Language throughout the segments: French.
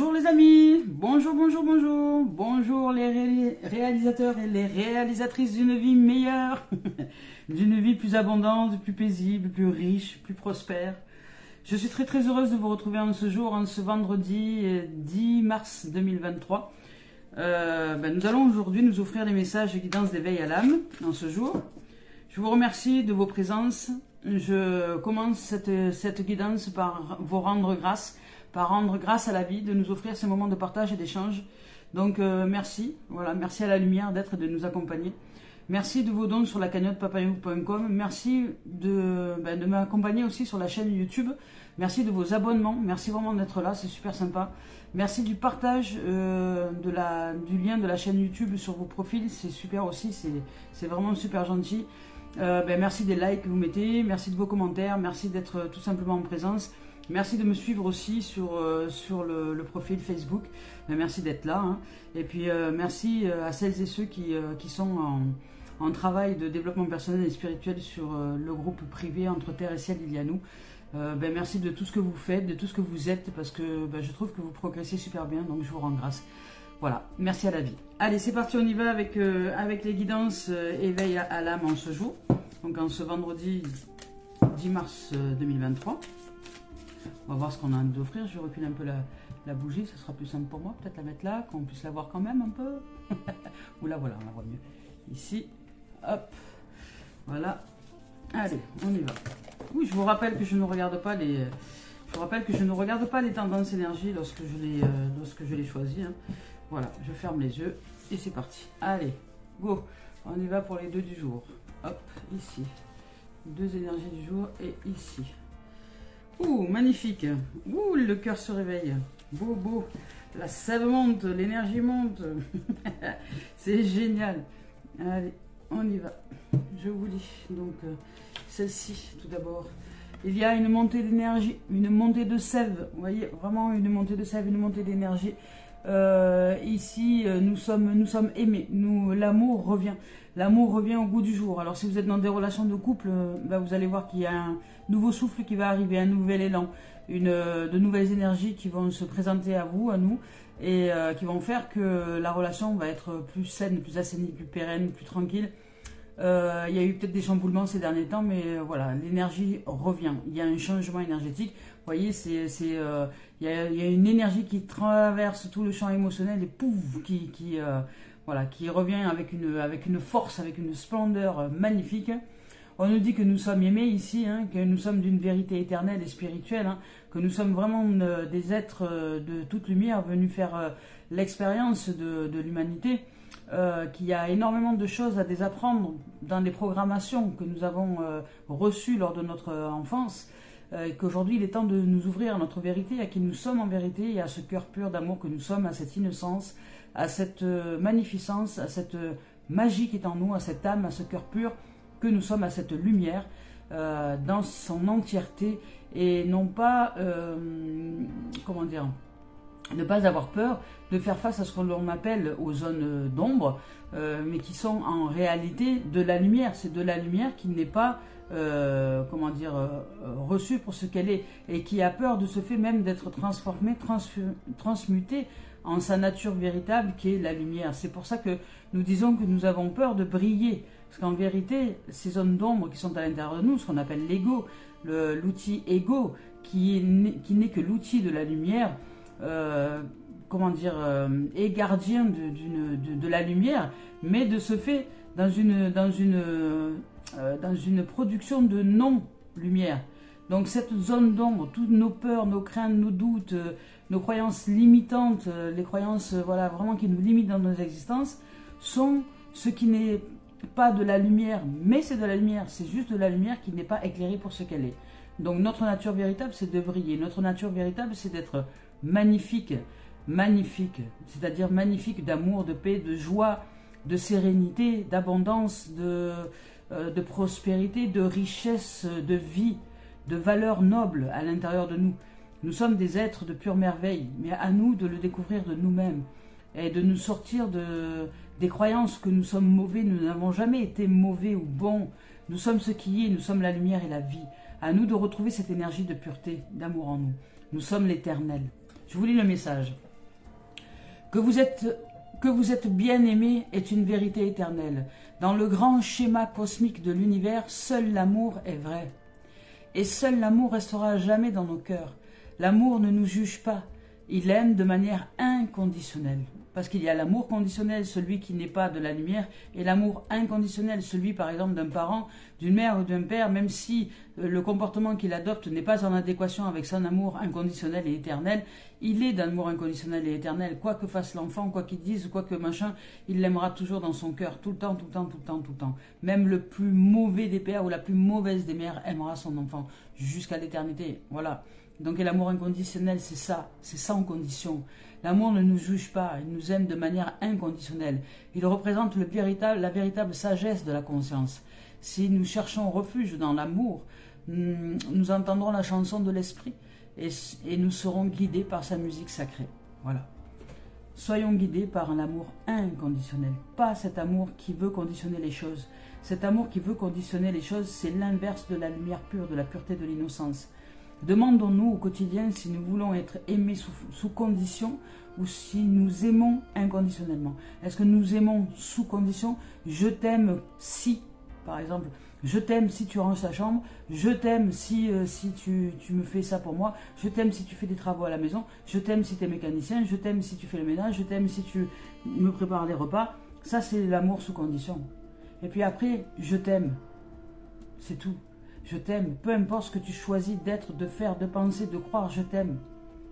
Bonjour les amis, bonjour, bonjour, bonjour, bonjour les réalisateurs et les réalisatrices d'une vie meilleure, d'une vie plus abondante, plus paisible, plus riche, plus prospère. Je suis très très heureuse de vous retrouver en ce jour, en ce vendredi 10 mars 2023. Nous allons aujourd'hui nous offrir les messages de guidance d'éveil à l'âme en ce jour. Je vous remercie de vos présences. Je commence cette guidance par vous rendre grâce, par rendre grâce à la vie, de nous offrir ces moments de partage et d'échange. Donc merci, voilà, merci à la lumière d'être et de nous accompagner. Merci de vos dons sur la cagnotte papayou.com. Merci de m'accompagner aussi sur la chaîne YouTube. Merci de vos abonnements. Merci vraiment d'être là, c'est super sympa. Merci du partage du lien de la chaîne YouTube sur vos profils. C'est super aussi, c'est vraiment super gentil. Merci des likes que vous mettez. Merci de vos commentaires. Merci d'être tout simplement en présence. Merci de me suivre aussi sur le profil Facebook. Merci d'être là. Hein. Et puis merci à celles et ceux qui sont en travail de développement personnel et spirituel sur le groupe privé Entre Terre et Ciel, il y a nous. Merci de tout ce que vous faites, de tout ce que vous êtes, parce que je trouve que vous progressez super bien, donc je vous rends grâce. Voilà, merci à la vie. Allez, c'est parti, on y va avec les guidances éveil à l'âme en ce jour. Donc en ce vendredi 10 mars 2023. On va voir ce qu'on a à nous offrir. Je recule un peu la bougie, ça sera plus simple pour moi. Peut-être la mettre là, qu'on puisse la voir quand même un peu. Ou là, voilà, on la voit mieux. Ici, hop, voilà. Allez, on y va. Oui, je vous rappelle que je ne regarde pas les... tendances énergie lorsque je les choisis. Hein. Voilà, je ferme les yeux et c'est parti. Allez, go. On y va pour les deux du jour. Hop, ici. Deux énergies du jour et ici. Ouh, magnifique. Ouh, le cœur se réveille. Beau, beau. La sève monte, l'énergie monte. C'est génial. Allez, on y va. Je vous dis. Donc, celle-ci, tout d'abord. Il y a une montée d'énergie, une montée de sève. Vous voyez, vraiment une montée de sève, une montée d'énergie. Ici, nous sommes aimés. L'amour revient. L'amour revient au goût du jour. Alors, si vous êtes dans des relations de couple, vous allez voir qu'il y a un nouveau souffle qui va arriver, un nouvel élan, de nouvelles énergies qui vont se présenter à vous, à nous, et qui vont faire que la relation va être plus saine, plus assainie, plus pérenne, plus tranquille. Il y a eu peut-être des chamboulements ces derniers temps, mais voilà, l'énergie revient. Il y a un changement énergétique. Vous voyez, il y a une énergie qui traverse tout le champ émotionnel et pouf, qui revient avec une force, avec une splendeur magnifique. On nous dit que nous sommes aimés ici, hein, que nous sommes d'une vérité éternelle et spirituelle, hein, que nous sommes vraiment des êtres de toute lumière venus faire l'expérience de l'humanité. Qu'il y a énormément de choses à désapprendre dans les programmations que nous avons reçues lors de notre enfance, et qu'aujourd'hui il est temps de nous ouvrir à notre vérité, à qui nous sommes en vérité, et à ce cœur pur d'amour que nous sommes, à cette innocence, à cette magnificence, à cette magie qui est en nous, à cette âme, à ce cœur pur que nous sommes, à cette lumière dans son entièreté, et non pas, ne pas avoir peur de faire face à ce qu'on appelle aux zones d'ombre, mais qui sont en réalité de la lumière. C'est de la lumière qui n'est pas, reçue pour ce qu'elle est, et qui a peur de ce fait même d'être transformée, transmutée en sa nature véritable qui est la lumière. C'est pour ça que nous disons que nous avons peur de briller, parce qu'en vérité, ces zones d'ombre qui sont à l'intérieur de nous, ce qu'on appelle l'ego, l'outil ego, qui n'est que l'outil de la lumière, est gardien de la lumière, mais de ce fait dans une production de non-lumière. Donc cette zone d'ombre, toutes nos peurs, nos craintes, nos doutes, nos croyances limitantes, les croyances vraiment qui nous limitent dans nos existences, sont ce qui n'est pas de la lumière, mais c'est de la lumière, c'est juste de la lumière qui n'est pas éclairée pour ce qu'elle est. Donc notre nature véritable, c'est de briller. Notre nature véritable, c'est d'être magnifique, magnifique, c'est-à-dire magnifique d'amour, de paix, de joie, de sérénité, d'abondance, de prospérité, de richesse, de vie, de valeurs nobles à l'intérieur de nous. Nous sommes des êtres de pure merveille, mais à nous de le découvrir de nous-mêmes et de nous sortir des croyances que nous sommes mauvais. Nous n'avons jamais été mauvais ou bons. Nous sommes ce qui est, nous sommes la lumière et la vie. À nous de retrouver cette énergie de pureté, d'amour en nous. Nous sommes l'éternel. Je vous lis le message. Que vous êtes bien aimé est une vérité éternelle. Dans le grand schéma cosmique de l'univers, seul l'amour est vrai. Et seul l'amour restera à jamais dans nos cœurs. L'amour ne nous juge pas. Il aime de manière inconditionnelle. Parce qu'il y a l'amour conditionnel, celui qui n'est pas de la lumière, et l'amour inconditionnel, celui par exemple d'un parent, d'une mère ou d'un père, même si le comportement qu'il adopte n'est pas en adéquation avec son amour inconditionnel et éternel, il est d'amour inconditionnel et éternel. Quoi que fasse l'enfant, quoi qu'il dise, quoi que machin, il l'aimera toujours dans son cœur, tout le temps, tout le temps, tout le temps, tout le temps. Même le plus mauvais des pères ou la plus mauvaise des mères aimera son enfant jusqu'à l'éternité. Voilà. Donc l'amour inconditionnel, c'est ça, c'est sans condition. L'amour ne nous juge pas, il nous aime de manière inconditionnelle. Il représente la véritable sagesse de la conscience. Si nous cherchons refuge dans l'amour, nous entendrons la chanson de l'esprit et nous serons guidés par sa musique sacrée. Voilà. Soyons guidés par un amour inconditionnel, pas cet amour qui veut conditionner les choses. Cet amour qui veut conditionner les choses, c'est l'inverse de la lumière pure, de la pureté de l'innocence. Demandons-nous au quotidien si nous voulons être aimés sous condition ou si nous aimons inconditionnellement. Est-ce que nous aimons sous condition? Je t'aime si, par exemple, je t'aime si tu ranges ta chambre, je t'aime si tu me fais ça pour moi, je t'aime si tu fais des travaux à la maison, je t'aime si tu es mécanicien, je t'aime si tu fais le ménage, je t'aime si tu me prépares des repas. Ça, c'est l'amour sous condition. Et puis après, je t'aime. C'est tout. Je t'aime, peu importe ce que tu choisis d'être, de faire, de penser, de croire, je t'aime.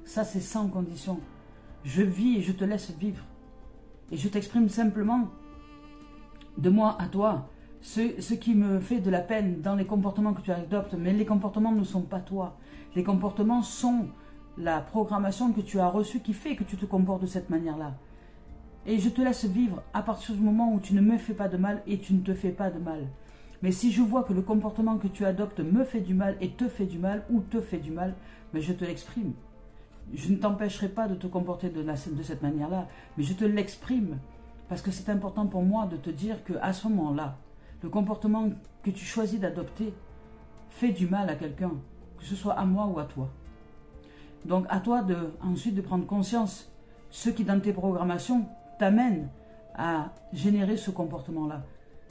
Ça, c'est sans condition. Je vis et je te laisse vivre. Et je t'exprime simplement, de moi à toi, ce qui me fait de la peine dans les comportements que tu adoptes. Mais les comportements ne sont pas toi. Les comportements sont la programmation que tu as reçue qui fait que tu te comportes de cette manière-là. Et je te laisse vivre à partir du moment où tu ne me fais pas de mal et tu ne te fais pas de mal. Mais si je vois que le comportement que tu adoptes me fait du mal et te fait du mal ou te fait du mal, mais je te l'exprime. Je ne t'empêcherai pas de te comporter de cette manière-là, mais je te l'exprime. Parce que c'est important pour moi de te dire qu'à ce moment-là, le comportement que tu choisis d'adopter fait du mal à quelqu'un, que ce soit à moi ou à toi. Donc à toi ensuite de prendre conscience, ce qui dans tes programmations t'amène à générer ce comportement-là.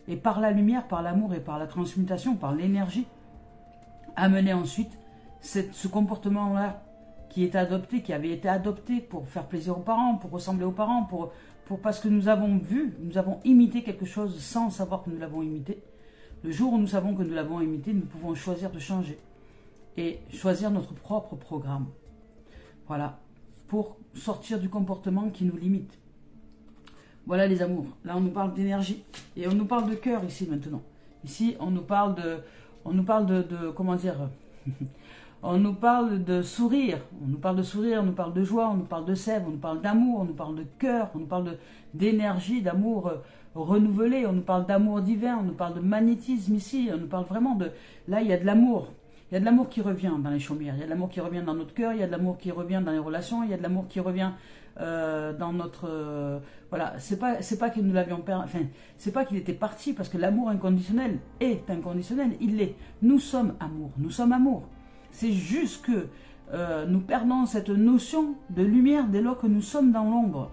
Et par la lumière, par l'amour et par la transmutation, par l'énergie, amener ensuite ce comportement-là qui est adopté, qui avait été adopté pour faire plaisir aux parents, pour ressembler aux parents, parce que nous avons vu, nous avons imité quelque chose sans savoir que nous l'avons imité. Le jour où nous savons que nous l'avons imité, nous pouvons choisir de changer et choisir notre propre programme. Voilà, pour sortir du comportement qui nous limite. Voilà les amours. Là, on nous parle d'énergie. Et on nous parle de cœur ici maintenant. Ici, on nous parle de comment dire on nous parle de sourire. On nous parle de sourire, on nous parle de joie, on nous parle de sève, on nous parle d'amour, on nous parle de cœur, on nous parle d'énergie, d'amour renouvelé, on nous parle d'amour divin, on nous parle de magnétisme ici, on nous parle vraiment de... Là, il y a de l'amour. Il y a de l'amour qui revient dans les chaumières, il y a de l'amour qui revient dans notre cœur, il y a de l'amour qui revient dans les relations, il y a de l'amour qui revient dans notre... voilà, c'est pas que nous l'avions perdu, enfin, c'est pas qu'il était parti, parce que l'amour inconditionnel est inconditionnel, il l'est. Nous sommes amour, nous sommes amour. C'est juste que nous perdons cette notion de lumière dès lors que nous sommes dans l'ombre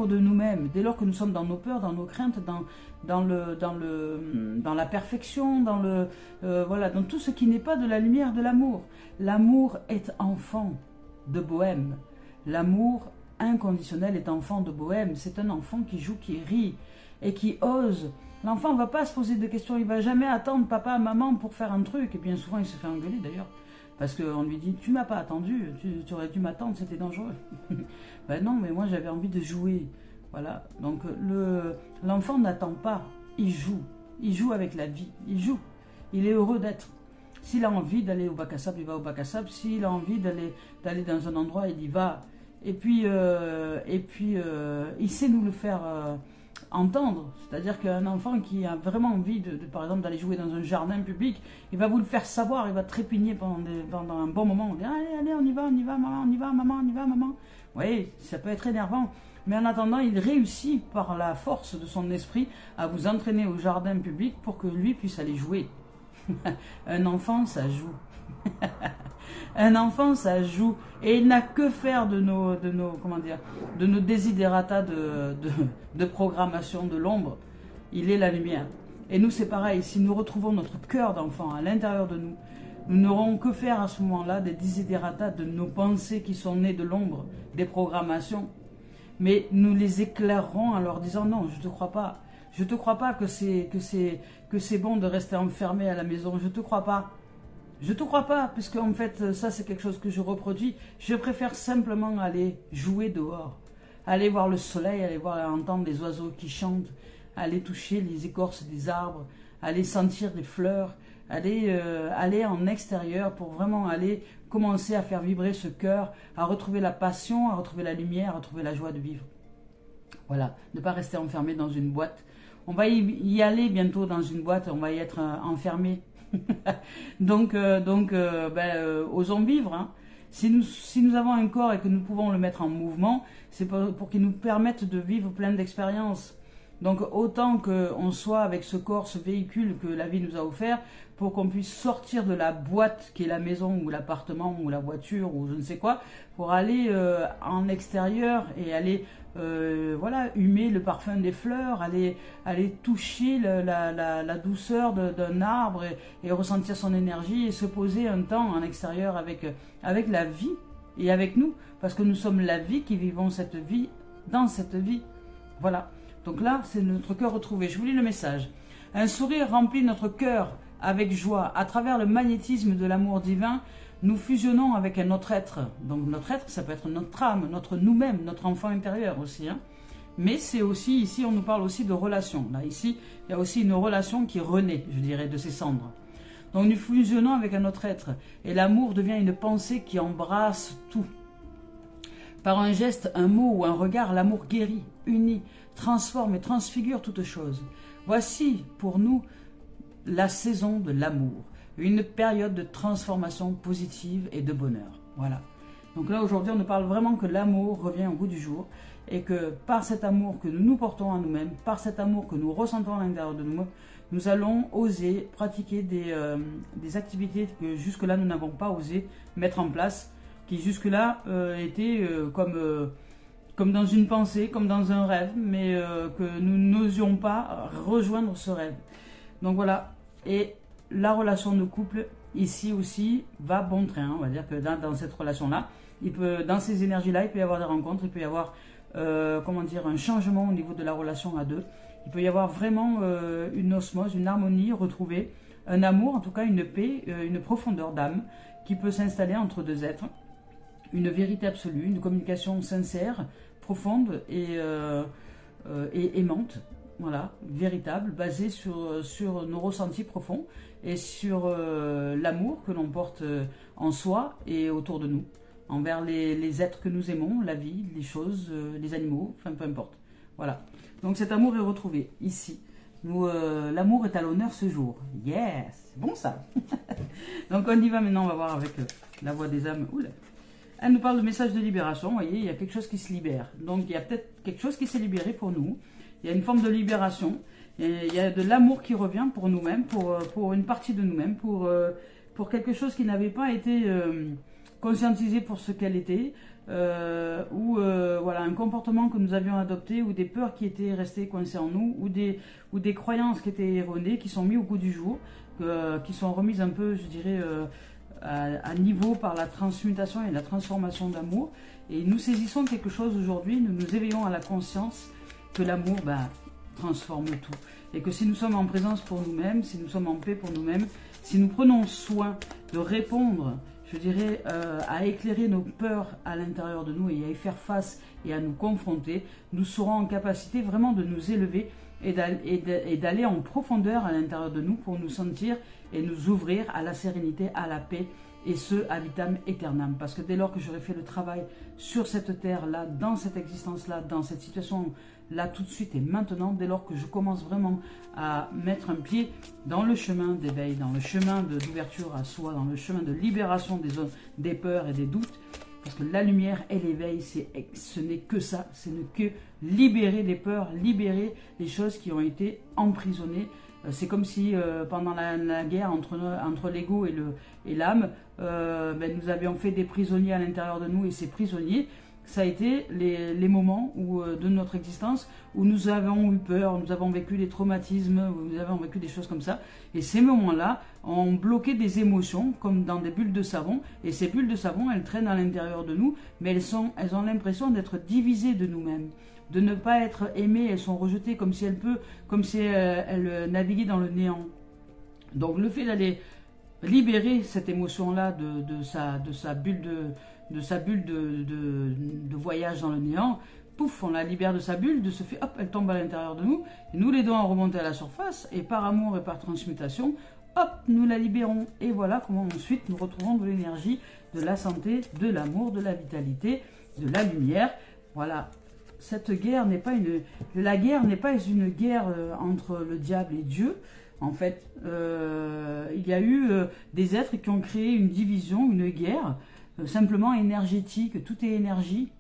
de nous-mêmes, dès lors que nous sommes dans nos peurs, dans nos craintes, dans la perfection, voilà, dans tout ce qui n'est pas de la lumière de l'amour. L'amour est enfant de bohème. L'amour inconditionnel est enfant de bohème. C'est un enfant qui joue, qui rit et qui ose. L'enfant ne va pas se poser de questions, il ne va jamais attendre papa, maman pour faire un truc. Et bien souvent, il se fait engueuler d'ailleurs. Parce qu'on lui dit, tu m'as pas attendu, tu aurais dû m'attendre, c'était dangereux. Ben non, mais moi j'avais envie de jouer. Voilà, donc l'enfant n'attend pas, il joue avec la vie, il joue. Il est heureux d'être. S'il a envie d'aller au bac à sable, il va au bac à sable. S'il a envie d'aller dans un endroit, il y va. Et puis il sait nous le faire entendre. C'est-à-dire qu'un enfant qui a vraiment envie, par exemple, d'aller jouer dans un jardin public, il va vous le faire savoir, il va trépigner pendant un bon moment. On dit, allez, on y va, maman, on y va, maman, on y va, maman. Oui, ça peut être énervant. Mais en attendant, il réussit par la force de son esprit à vous entraîner au jardin public pour que lui puisse aller jouer. Un enfant, ça joue. Un enfant, ça joue. Et il n'a que faire de nos comment dire, de nos désiderata de programmation de l'ombre. Il est la lumière. Et nous, c'est pareil. Si nous retrouvons notre cœur d'enfant à l'intérieur de nous, nous n'aurons que faire à ce moment-là des désiderata de nos pensées qui sont nées de l'ombre, des programmations. Mais nous les éclairerons en leur disant non, je te crois pas. Je te crois pas que c'est bon de rester enfermé à la maison. Je te crois pas. Je te crois pas, puisque en fait, ça c'est quelque chose que je reproduis. Je préfère simplement aller jouer dehors, aller voir le soleil, aller voir entendre les oiseaux qui chantent, aller toucher les écorces des arbres, aller sentir des fleurs, aller en extérieur pour vraiment aller commencer à faire vibrer ce cœur, à retrouver la passion, à retrouver la lumière, à retrouver la joie de vivre. Voilà, ne pas rester enfermé dans une boîte. On va y aller bientôt dans une boîte, on va y être enfermé. donc, osons vivre. Hein. Si nous avons un corps et que nous pouvons le mettre en mouvement, c'est pour qu'il nous permette de vivre plein d'expériences. Donc autant qu'on soit avec ce corps, ce véhicule que la vie nous a offert, pour qu'on puisse sortir de la boîte qui est la maison ou l'appartement ou la voiture ou je ne sais quoi, pour aller en extérieur et aller humer le parfum des fleurs, aller toucher la douceur d'un arbre et ressentir son énergie et se poser un temps en extérieur avec la vie et avec nous, parce que nous sommes la vie qui vivons cette vie dans cette vie. Voilà. Donc là, c'est notre cœur retrouvé. Je vous lis le message. Un sourire remplit notre cœur avec joie. À travers le magnétisme de l'amour divin, nous fusionnons avec un autre être. Donc notre être, ça peut être notre âme, notre nous-mêmes, notre enfant intérieur aussi. Hein. Mais c'est aussi, ici, on nous parle aussi de relation. Là, ici, il y a aussi une relation qui renaît, je dirais, de ses cendres. Donc nous fusionnons avec un autre être. Et l'amour devient une pensée qui embrasse tout. Par un geste, un mot ou un regard, l'amour guérit, unit, transforme et transfigure toute chose. Voici pour nous la saison de l'amour, une période de transformation positive et de bonheur. Voilà. Donc là aujourd'hui on nous parle vraiment que l'amour revient au goût du jour et que par cet amour que nous nous portons à nous-mêmes, par cet amour que nous ressentons à l'intérieur de nous, nous allons oser pratiquer des activités que jusque-là nous n'avons pas osé mettre en place, qui jusque-là étaient comme dans une pensée, comme dans un rêve, mais que nous n'osions pas rejoindre ce rêve. Donc voilà, et la relation de couple, ici aussi, va bon train. On va dire que dans cette relation-là, dans ces énergies-là, il peut y avoir des rencontres, il peut y avoir un changement au niveau de la relation à deux. Il peut y avoir vraiment une osmose, une harmonie retrouvée, un amour, en tout cas une paix, une profondeur d'âme qui peut s'installer entre deux êtres, une vérité absolue, une communication sincère, profonde et aimante, voilà, véritable, basée sur nos ressentis profonds et sur l'amour que l'on porte en soi et autour de nous, envers les êtres que nous aimons, la vie, les choses, les animaux, enfin peu importe. Voilà. Donc cet amour est retrouvé ici. L'amour est à l'honneur ce jour. Yes, c'est bon ça. Donc on y va maintenant, on va voir avec la voix des âmes. Oula. Elle nous parle de message de libération. Vous voyez, il y a quelque chose qui se libère. Donc il y a peut-être quelque chose qui s'est libéré pour nous. Il y a une forme de libération. Et il y a de l'amour qui revient pour nous-mêmes, pour une partie de nous-mêmes, pour quelque chose qui n'avait pas été conscientisé pour ce qu'elle était, voilà, un comportement que nous avions adopté, ou des peurs qui étaient restées coincées en nous, ou des croyances qui étaient erronées, qui sont mises au goût du jour, qui sont remises un peu, je dirais, à niveau par la transmutation et la transformation d'amour. Et nous saisissons quelque chose aujourd'hui, nous nous éveillons à la conscience que l'amour transforme tout. Et que si nous sommes en présence pour nous-mêmes, si nous sommes en paix pour nous-mêmes, si nous prenons soin de répondre, je dirais, à éclairer nos peurs à l'intérieur de nous et à y faire face et à nous confronter, nous serons en capacité vraiment de nous élever et d'aller en profondeur à l'intérieur de nous pour nous sentir et nous ouvrir à la sérénité, à la paix, et ce, à vitam aeternam. Parce que dès lors que j'aurai fait le travail sur cette terre-là, dans cette existence-là, dans cette situation-là, tout de suite et maintenant, dès lors que je commence vraiment à mettre un pied dans le chemin d'éveil, dans le chemin d'ouverture à soi, dans le chemin de libération des peurs et des doutes, parce que la lumière et l'éveil, ce n'est que ça, ce n'est que libérer les peurs, libérer les choses qui ont été emprisonnées C'est comme si pendant la guerre entre l'ego et l'âme, nous avions fait des prisonniers à l'intérieur de nous, et ces prisonniers, ça a été les moments de notre existence où nous avons eu peur, nous avons vécu des traumatismes, où nous avons vécu des choses comme ça. Et ces moments-là ont bloqué des émotions comme dans des bulles de savon. Et ces bulles de savon, elles traînent à l'intérieur de nous, mais elles ont l'impression d'être divisées de nous-mêmes, de ne pas être aimées. Elles sont rejetées comme si elles naviguaient dans le néant. Donc le fait d'aller libérer cette émotion-là de sa bulle de voyage dans le néant, pouf, on la libère de sa bulle, de ce fait, hop, elle tombe à l'intérieur de nous, et nous l'aidons à remonter à la surface, et par amour et par transmutation, hop, nous la libérons. Et voilà comment ensuite nous retrouvons de l'énergie, de la santé, de l'amour, de la vitalité, de la lumière. Voilà. Cette guerre n'est pas la guerre n'est pas une guerre entre le diable et Dieu. En fait, il y a eu des êtres qui ont créé une division, une guerre, simplement énergétique. Tout est énergie.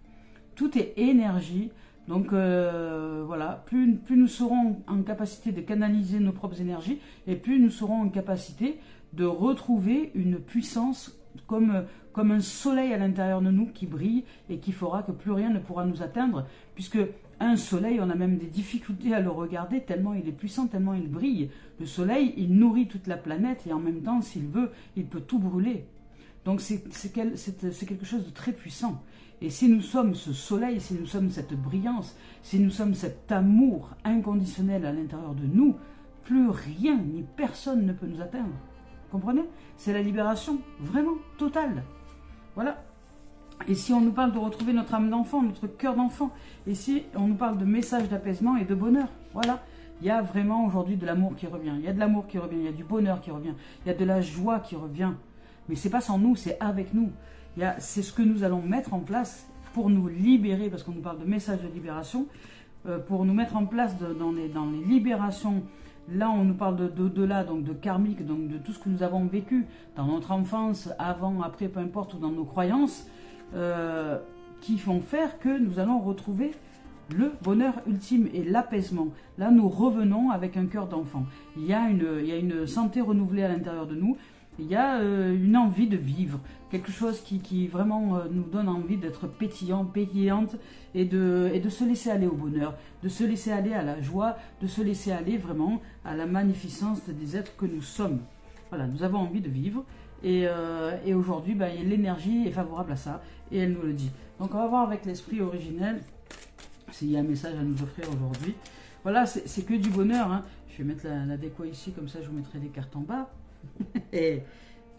Tout est énergie. Donc voilà, plus nous serons en capacité de canaliser nos propres énergies, et plus nous serons en capacité de retrouver une puissance comme un soleil à l'intérieur de nous qui brille et qui fera que plus rien ne pourra nous atteindre, puisque un soleil, on a même des difficultés à le regarder tellement il est puissant, tellement il brille. Le soleil, il nourrit toute la planète, et en même temps, s'il veut, il peut tout brûler. Donc c'est quelque chose de très puissant. Et si nous sommes ce soleil, si nous sommes cette brillance, si nous sommes cet amour inconditionnel à l'intérieur de nous, plus rien ni personne ne peut nous atteindre. Comprenez? C'est la libération, vraiment, totale. Voilà. Et si on nous parle de retrouver notre âme d'enfant, notre cœur d'enfant, et si on nous parle de messages d'apaisement et de bonheur, voilà. Il y a vraiment aujourd'hui de l'amour qui revient. Il y a de l'amour qui revient, il y a du bonheur qui revient, il y a de la joie qui revient. Mais c'est pas sans nous, c'est avec nous. C'est ce que nous allons mettre en place pour nous libérer, parce qu'on nous parle de messages de libération, pour nous mettre en place dans les libérations. Là, on nous parle d'au-delà, donc de karmique, donc de tout ce que nous avons vécu dans notre enfance, avant, après, peu importe, ou dans nos croyances, qui font faire que nous allons retrouver le bonheur ultime et l'apaisement. Là, nous revenons avec un cœur d'enfant. Il y a une santé renouvelée à l'intérieur de nous. Il y a une envie de vivre, quelque chose qui vraiment nous donne envie d'être pétillant, pétillante, et de se laisser aller au bonheur, de se laisser aller à la joie, de se laisser aller vraiment à la magnificence des êtres que nous sommes. Voilà, nous avons envie de vivre, et aujourd'hui, l'énergie est favorable à ça, et elle nous le dit. Donc on va voir avec l'esprit originel s'il y a un message à nous offrir aujourd'hui. Voilà, c'est que du bonheur, hein. Je vais mettre la déco ici, comme ça je vous mettrai des cartes en bas. Et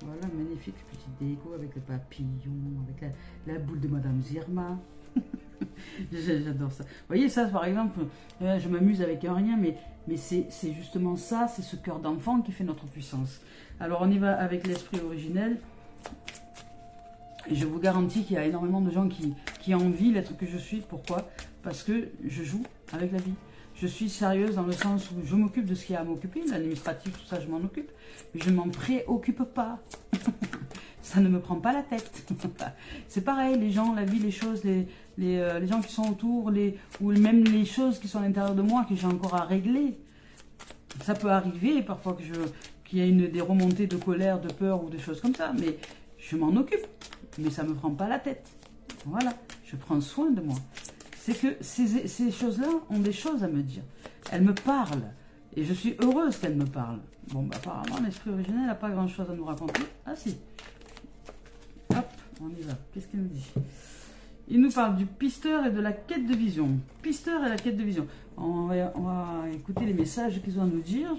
voilà, magnifique petite déco avec le papillon, avec la boule de Madame Zirma. J'adore ça. Vous voyez ça, par exemple, je m'amuse avec un rien, mais c'est justement ça, c'est ce cœur d'enfant qui fait notre puissance. Alors on y va avec l'esprit originel. Et je vous garantis qu'il y a énormément de gens qui envient l'être que je suis. Pourquoi? Parce que je joue avec la vie. Je suis sérieuse dans le sens où je m'occupe de ce qu'il y a à m'occuper, l'administratif, tout ça, je m'en occupe, mais je ne m'en préoccupe pas. Ça ne me prend pas la tête. C'est pareil, les gens, la vie, les choses, les gens qui sont autour, ou même les choses qui sont à l'intérieur de moi, que j'ai encore à régler. Ça peut arriver parfois qu'il y ait des remontées de colère, de peur ou des choses comme ça, mais je m'en occupe. Mais ça ne me prend pas la tête. Voilà, je prends soin de moi. C'est que ces choses-là ont des choses à me dire. Elles me parlent. Et je suis heureuse qu'elles me parlent. Bon, apparemment, l'esprit originel n'a pas grand-chose à nous raconter. Ah si. Hop, on y va. Qu'est-ce qu'il nous dit? Il nous parle du pisteur et de la quête de vision. Pisteur et la quête de vision. On va écouter les messages qu'ils ont à nous dire.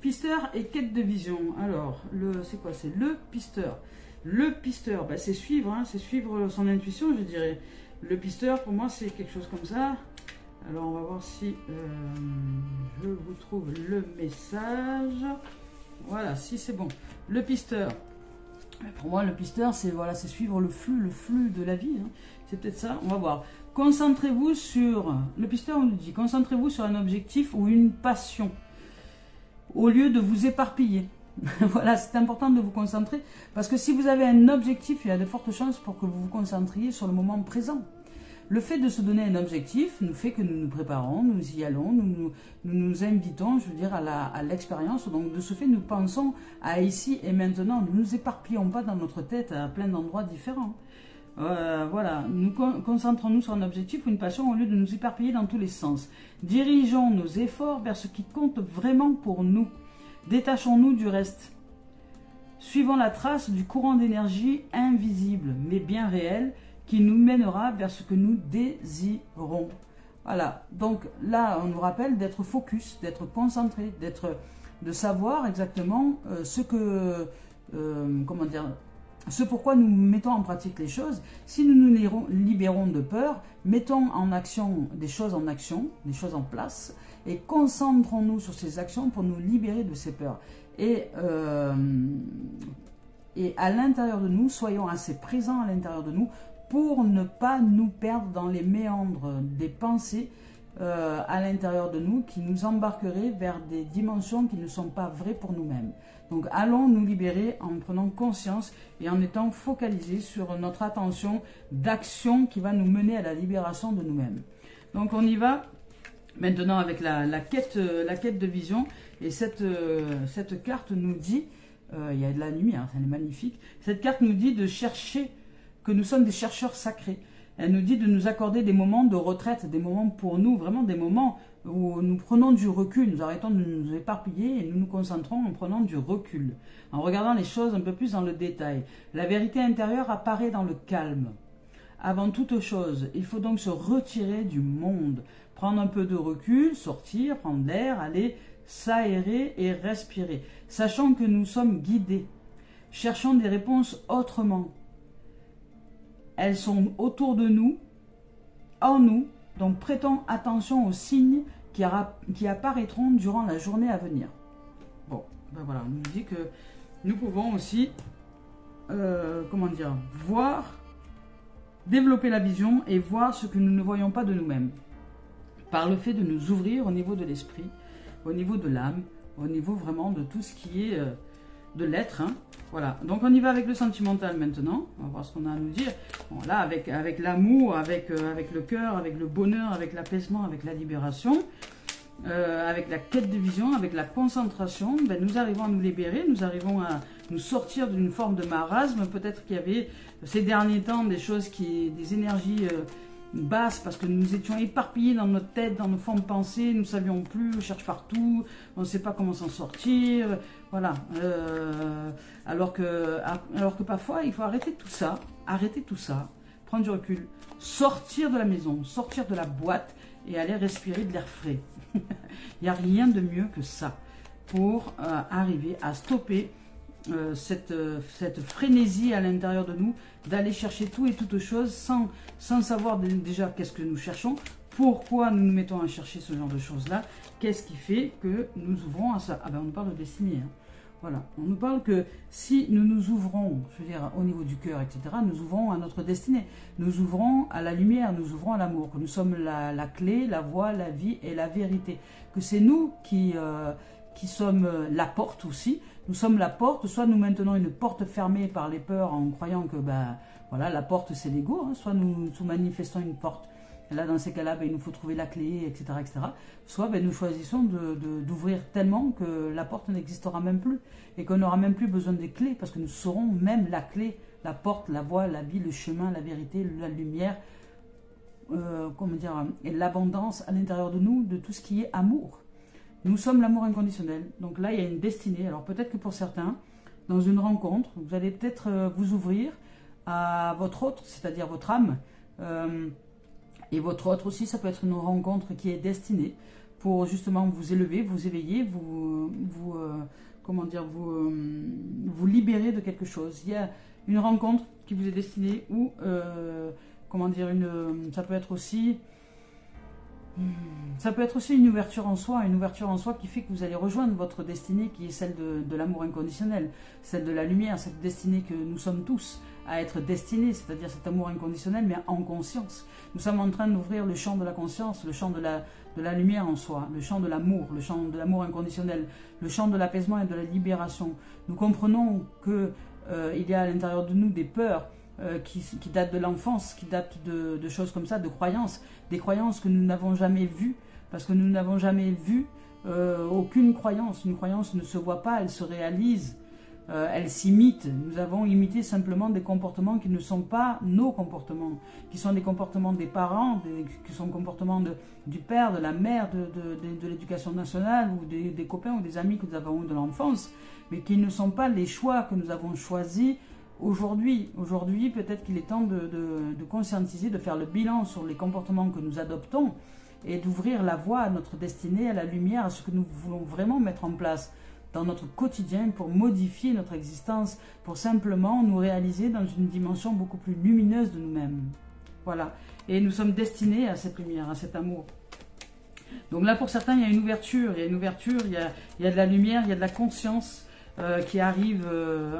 Pisteur et quête de vision. Alors, c'est quoi? C'est le pisteur. Le pisteur, c'est suivre, hein, c'est suivre son intuition, je dirais. Le pisteur, pour moi, c'est quelque chose comme ça. Alors, on va voir si je vous trouve le message. Voilà, si c'est bon. Le pisteur. Pour moi, le pisteur, c'est suivre le flux de la vie. Hein. C'est peut-être ça. On va voir. Concentrez-vous sur... Le pisteur, on nous dit, concentrez-vous sur un objectif ou une passion, au lieu de vous éparpiller. Voilà, c'est important de vous concentrer, parce que si vous avez un objectif, il y a de fortes chances pour que vous vous concentriez sur le moment présent. Le fait de se donner un objectif nous fait que nous nous préparons, nous y allons, nous invitons, je veux dire, à l'expérience. Donc de ce fait, nous pensons à ici et maintenant. Nous ne nous éparpillons pas dans notre tête à plein d'endroits différents. Voilà, nous concentrons-nous sur un objectif ou une passion au lieu de nous éparpiller dans tous les sens. Dirigeons nos efforts vers ce qui compte vraiment pour nous. Détachons-nous du reste. Suivons la trace du courant d'énergie invisible, mais bien réel, qui nous mènera vers ce que nous désirons. Voilà, donc là, on nous rappelle d'être focus, d'être concentré, de savoir exactement ce que, comment dire, ce pourquoi nous mettons en pratique les choses. Si nous nous libérons de peur, mettons en action des choses en place, et concentrons-nous sur ces actions pour nous libérer de ces peurs. Et à l'intérieur de nous, soyons assez présents à l'intérieur de nous pour ne pas nous perdre dans les méandres des pensées à l'intérieur de nous qui nous embarqueraient vers des dimensions qui ne sont pas vraies pour nous-mêmes. Donc allons nous libérer en prenant conscience et en étant focalisés sur notre attention d'action qui va nous mener à la libération de nous-mêmes. Donc on y va maintenant avec la quête de vision. Et cette carte nous dit, il y a de la lumière, elle est magnifique. Cette carte nous dit de chercher, que nous sommes des chercheurs sacrés. Elle nous dit de nous accorder des moments de retraite, des moments pour nous, vraiment des moments où nous prenons du recul, nous arrêtons de nous éparpiller et nous nous concentrons en prenant du recul, en regardant les choses un peu plus dans le détail. La vérité intérieure apparaît dans le calme. Avant toute chose, il faut donc se retirer du monde, prendre un peu de recul, sortir, prendre l'air, aller s'aérer et respirer, sachant que nous sommes guidés. Cherchons des réponses autrement. Elles sont autour de nous, en nous, donc prêtons attention aux signes qui apparaîtront durant la journée à venir. Bon, ben voilà, on nous dit que nous pouvons aussi, comment dire, voir, développer la vision et voir ce que nous ne voyons pas de nous-mêmes. Par le fait de nous ouvrir au niveau de l'esprit, au niveau de l'âme, au niveau vraiment de tout ce qui est de l'être. Hein. Voilà, donc on y va avec le sentimental maintenant. On va voir ce qu'on a à nous dire. Bon, là, avec l'amour, avec le cœur, avec le bonheur, avec l'apaisement, avec la libération, avec la quête de vision, avec la concentration, ben, nous arrivons à nous libérer, nous arrivons à nous sortir d'une forme de marasme. Peut-être qu'il y avait ces derniers temps des énergies basse parce que nous étions éparpillés dans notre tête, dans nos formes de pensée, nous ne savions plus, on cherche partout, on ne sait pas comment s'en sortir, voilà. Alors que parfois, il faut arrêter tout ça, prendre du recul, sortir de la maison, sortir de la boîte et aller respirer de l'air frais. Il n'y a rien de mieux que ça pour arriver à stopper cette frénésie à l'intérieur de nous, d'aller chercher tout et toutes choses sans savoir déjà qu'est-ce que nous cherchons, pourquoi nous nous mettons à chercher ce genre de choses-là, qu'est-ce qui fait que nous ouvrons à ça. Ah ben on nous parle de destinée, hein. Voilà, on nous parle que si nous nous ouvrons, je veux dire au niveau du cœur, etc., nous ouvrons à notre destinée, nous ouvrons à la lumière, nous ouvrons à l'amour, que nous sommes la clé, la voie, la vie et la vérité, que c'est nous qui sommes la porte aussi. Nous sommes la porte, soit nous maintenons une porte fermée par les peurs en croyant que ben, voilà, la porte c'est l'ego, hein, soit nous manifestons une porte. Et là, dans ces cas-là, ben, il nous faut trouver la clé, etc. etc. Soit ben, nous choisissons d'ouvrir tellement que la porte n'existera même plus et qu'on n'aura même plus besoin des clés parce que nous saurons même la clé, la porte, la voie, la vie, le chemin, la vérité, la lumière, comment dire, et l'abondance à l'intérieur de nous de tout ce qui est amour. Nous sommes l'amour inconditionnel. Donc là, il y a une destinée. Alors peut-être que pour certains, dans une rencontre, vous allez peut-être vous ouvrir à votre autre, c'est-à-dire votre âme. Et votre autre aussi, ça peut être une rencontre qui est destinée pour justement vous élever, vous éveiller, vous libérer de quelque chose. Il y a une rencontre qui vous est destinée ou, ça peut être aussi... Ça peut être aussi une ouverture en soi qui fait que vous allez rejoindre votre destinée qui est celle de l'amour inconditionnel, celle de la lumière, cette destinée que nous sommes tous à être destinés, c'est-à-dire cet amour inconditionnel mais en conscience. Nous sommes en train d'ouvrir le champ de la conscience, le champ de la lumière en soi, le champ de l'amour inconditionnel, le champ de l'apaisement et de la libération. Nous comprenons qu'il y a à l'intérieur de nous des peurs, qui datent de l'enfance, qui datent de choses comme ça, de croyances, des croyances que nous n'avons jamais vues, parce que nous n'avons jamais vu aucune croyance. Une croyance ne se voit pas, elle se réalise, elle s'imite. Nous avons imité simplement des comportements qui ne sont pas nos comportements, qui sont des comportements des parents, qui sont des comportements du père, de la mère, de l'éducation nationale, ou des copains ou des amis que nous avons eu de l'enfance, mais qui ne sont pas les choix que nous avons choisis aujourd'hui. Aujourd'hui, peut-être qu'il est temps de conscientiser, de faire le bilan sur les comportements que nous adoptons et d'ouvrir la voie à notre destinée, à la lumière, à ce que nous voulons vraiment mettre en place dans notre quotidien pour modifier notre existence, pour simplement nous réaliser dans une dimension beaucoup plus lumineuse de nous-mêmes. Voilà. Et nous sommes destinés à cette lumière, à cet amour. Donc là, pour certains, il y a une ouverture, il y a de la lumière, il y a de la conscience qui arrive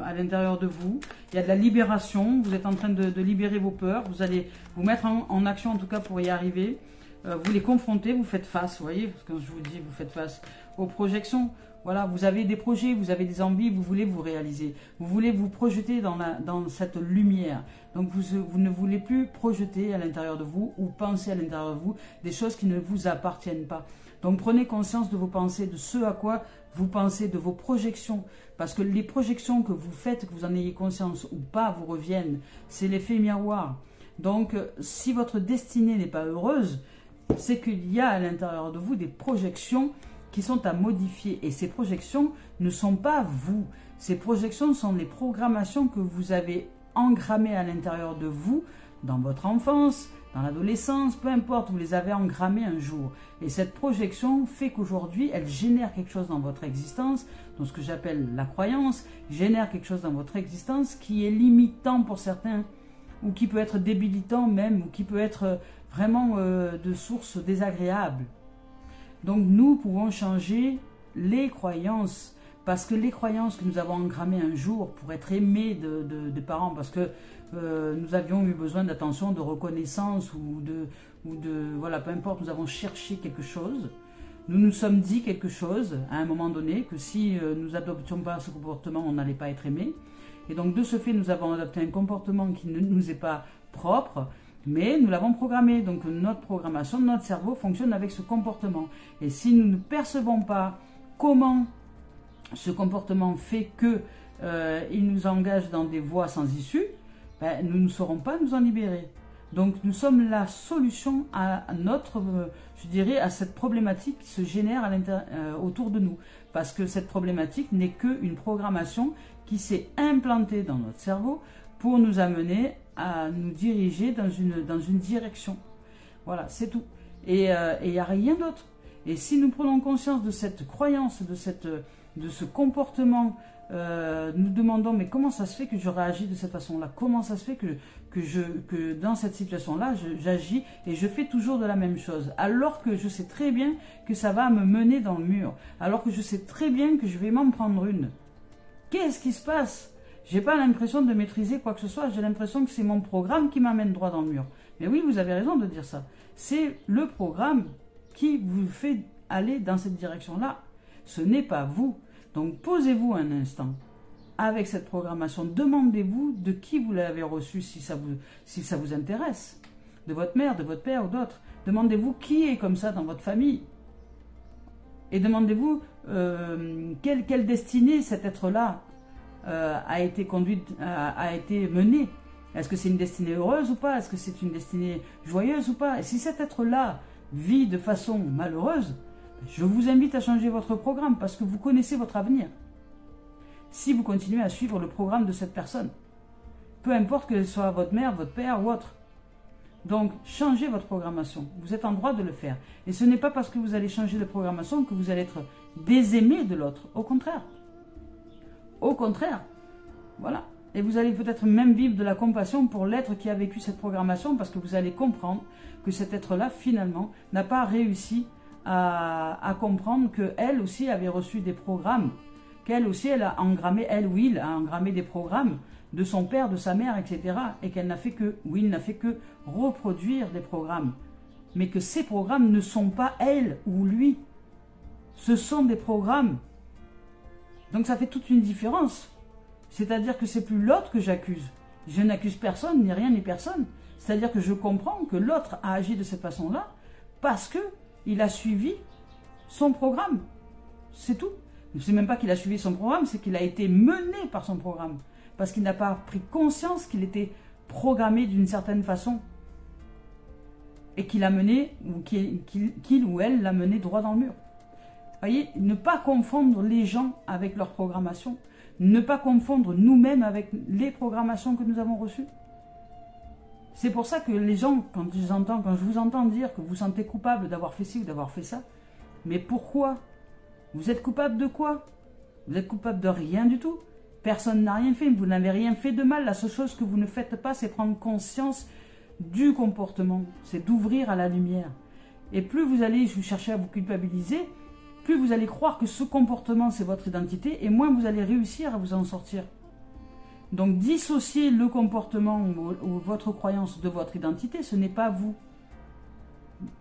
à l'intérieur de vous. Il y a de la libération, vous êtes en train de libérer vos peurs, vous allez vous mettre en action en tout cas pour y arriver. Vous les confrontez, vous faites face, vous voyez, parce que quand je vous dis vous faites face aux projections. Voilà, vous avez des projets, vous avez des envies, vous voulez vous réaliser. Vous voulez vous projeter dans cette lumière. Donc vous ne voulez plus projeter à l'intérieur de vous ou penser à l'intérieur de vous des choses qui ne vous appartiennent pas. Donc prenez conscience de vos pensées, de ce à quoi vous pensez, de vos projections. Parce que les projections que vous faites, que vous en ayez conscience ou pas, vous reviennent. C'est l'effet miroir. Donc si votre destinée n'est pas heureuse, c'est qu'il y a à l'intérieur de vous des projections qui sont à modifier. Et ces projections ne sont pas vous. Ces projections sont les programmations que vous avez engrammées à l'intérieur de vous, dans votre enfance, dans l'adolescence, peu importe, vous les avez engrammées un jour. Et cette projection fait qu'aujourd'hui, elle génère quelque chose dans votre existence, dans ce que j'appelle la croyance, génère quelque chose dans votre existence qui est limitant pour certains, ou qui peut être débilitant même, ou qui peut être vraiment de source désagréable. Donc nous pouvons changer les croyances, parce que les croyances que nous avons engrammées un jour pour être aimés de parents, parce que nous avions eu besoin d'attention, de reconnaissance, ou voilà, peu importe, nous avons cherché quelque chose, nous nous sommes dit quelque chose à un moment donné, que si nous n'adoptions pas ce comportement, on n'allait pas être aimés. Et donc de ce fait, nous avons adopté un comportement qui ne nous est pas propre, mais nous l'avons programmé. Donc notre programmation, notre cerveau fonctionne avec ce comportement. Et si nous ne percevons pas comment ce comportement fait que il nous engage dans des voies sans issue, ben, nous ne saurons pas nous en libérer. Donc nous sommes la solution à notre, je dirais, à cette problématique qui se génère autour de nous. Parce que cette problématique n'est qu'une programmation qui s'est implantée dans notre cerveau pour nous amener à nous diriger dans une direction. Voilà, c'est tout. Et il n'y a rien d'autre. Et si nous prenons conscience de cette croyance, de ce comportement, nous demandons, mais comment ça se fait que je réagis de cette façon-là? Comment ça se fait que dans cette situation-là, j'agis et je fais toujours de la même chose? Alors que je sais très bien que ça va me mener dans le mur. Alors que je sais très bien que je vais m'en prendre une. Qu'est-ce qui se passe? J'ai pas l'impression de maîtriser quoi que ce soit. J'ai l'impression que c'est mon programme qui m'amène droit dans le mur. Mais oui, vous avez raison de dire ça. C'est le programme qui vous fait aller dans cette direction-là. Ce n'est pas vous. Donc posez-vous un instant avec cette programmation. Demandez-vous de qui vous l'avez reçu si ça vous intéresse. De votre mère, de votre père ou d'autres. Demandez-vous qui est comme ça dans votre famille. Et demandez-vous quelle destinée cet être-là a été conduite, a été menée. Est-ce que c'est une destinée heureuse ou pas? Est-ce que c'est une destinée joyeuse ou pas? Et si cet être-là vit de façon malheureuse, je vous invite à changer votre programme parce que vous connaissez votre avenir. Si vous continuez à suivre le programme de cette personne, peu importe que ce soit votre mère, votre père ou autre. Donc, changez votre programmation. Vous êtes en droit de le faire. Et ce n'est pas parce que vous allez changer de programmation que vous allez être désaimé de l'autre. Au contraire. Au contraire, voilà. Et vous allez peut-être même vivre de la compassion pour l'être qui a vécu cette programmation parce que vous allez comprendre que cet être-là, finalement, n'a pas réussi à comprendre qu'elle aussi avait reçu des programmes, qu'elle aussi, elle a engrammé, elle ou il a engrammé des programmes de son père, de sa mère, etc. Et qu'elle n'a fait que, ou il n'a fait que reproduire des programmes. Mais que ces programmes ne sont pas elle ou lui. Ce sont des programmes. Donc ça fait toute une différence. C'est-à-dire que c'est plus l'autre que j'accuse. Je n'accuse personne, ni rien, ni personne. C'est-à-dire que je comprends que l'autre a agi de cette façon-là parce qu'il a suivi son programme. C'est tout. C'est même pas qu'il a suivi son programme, c'est qu'il a été mené par son programme. Parce qu'il n'a pas pris conscience qu'il était programmé d'une certaine façon. Et qu'il a mené, ou qu'il ou elle l'a mené droit dans le mur. Vous voyez, ne pas confondre les gens avec leur programmation. Ne pas confondre nous-mêmes avec les programmations que nous avons reçues. C'est pour ça que les gens, quand je vous entends dire que vous vous sentez coupable d'avoir fait ci ou d'avoir fait ça, mais pourquoi? Vous êtes coupable de quoi? Vous êtes coupable de rien du tout. Personne n'a rien fait, vous n'avez rien fait de mal. La seule chose que vous ne faites pas, c'est prendre conscience du comportement. C'est d'ouvrir à la lumière. Et plus vous allez chercher à vous culpabiliser, plus vous allez croire que ce comportement, c'est votre identité, et moins vous allez réussir à vous en sortir. Donc dissocier le comportement ou votre croyance de votre identité, ce n'est pas vous.